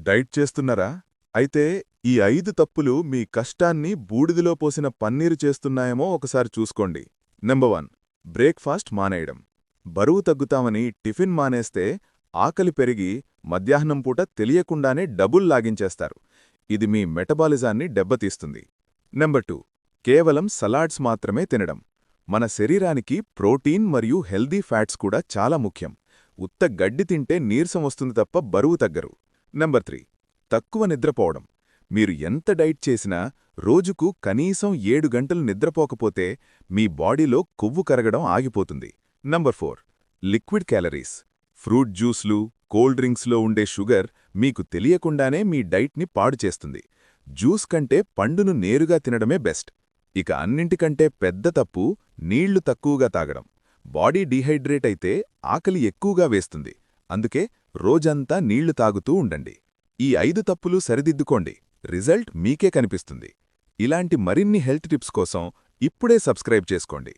Diet చేస్తున్నారా? అయితే ఈ 5 తప్పులు మీ కష్టాన్ని బూడిదలో పోసిన పన్నీరు చేస్తున్నాయేమో ఒకసారి చూసుకోండి. నంబర్ 1, బ్రేక్ఫాస్ట్ మానేయడం. బరువు తగ్గుతామని టిఫిన్ మానేస్తే ఆకలి పెరిగి మధ్యాహ్నం పూట తెలియకుండానే డబుల్ లాగించేస్తారు. ఇది మీ మెటబాలిజాన్ని దెబ్బతీస్తుంది. నంబర్ 2, కేవలం సలాడ్స్ మాత్రమే తినడం. మన శరీరానికి ప్రోటీన్ మరియు హెల్దీ ఫ్యాట్స్ కూడా చాలా ముఖ్యం. ఉత్త గడ్డి తింటే నీరసం వస్తుంది తప్ప బరువు తగ్గరు. నంబర్ 3, తక్కువ నిద్రపోవడం. మీరు ఎంత డైట్ చేసినా రోజుకు కనీసం 7 గంటలు నిద్రపోకపోతే మీ బాడీలో కొవ్వు కరగడం ఆగిపోతుంది. Number 4, liquid calories. ఫ్రూట్ జ్యూస్లు, కోల్డ్ డ్రింక్స్లో ఉండే షుగర్ మీకు తెలియకుండానే మీ డైట్ని పాడు చేస్తుంది. జ్యూస్ కంటే పండును నేరుగా తినడమే బెస్ట్. ఇక అన్నింటికంటే పెద్ద తప్పు నీళ్లు తక్కువగా తాగడం. బాడీ డీహైడ్రేట్ అయితే ఆకలి ఎక్కువగా వేస్తుంది. అందుకే రోజంతా నీళ్లు తాగుతూ ఉండండి. ఈ 5 తప్పులు సరిదిద్దుకోండి, రిజల్ట్ మీకే కనిపిస్తుంది. ఇలాంటి మరిన్ని హెల్త్ టిప్స్ కోసం ఇప్పుడే సబ్స్క్రైబ్ చేసుకోండి.